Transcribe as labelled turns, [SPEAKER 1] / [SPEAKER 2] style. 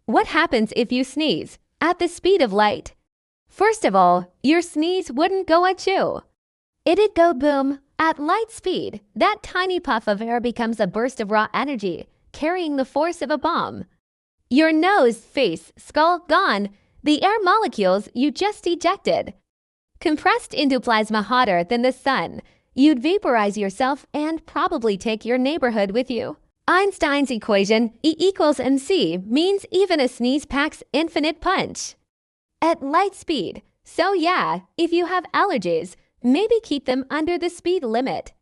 [SPEAKER 1] What happens if you sneeze at the speed of light? First of all, your sneeze wouldn't go achoo. It'd go boom. At light speed, that tiny puff of air becomes a burst of raw energy, carrying the force of a bomb. Your nose, face, skull gone, the air molecules you just ejected. Compressed into plasma hotter than the sun, you'd vaporize yourself and probably take your neighborhood with you. Einstein's equation, E equals mc, means even a sneeze packs infinite punch. At light speed, so yeah, if you have allergies, maybe keep them under the speed limit.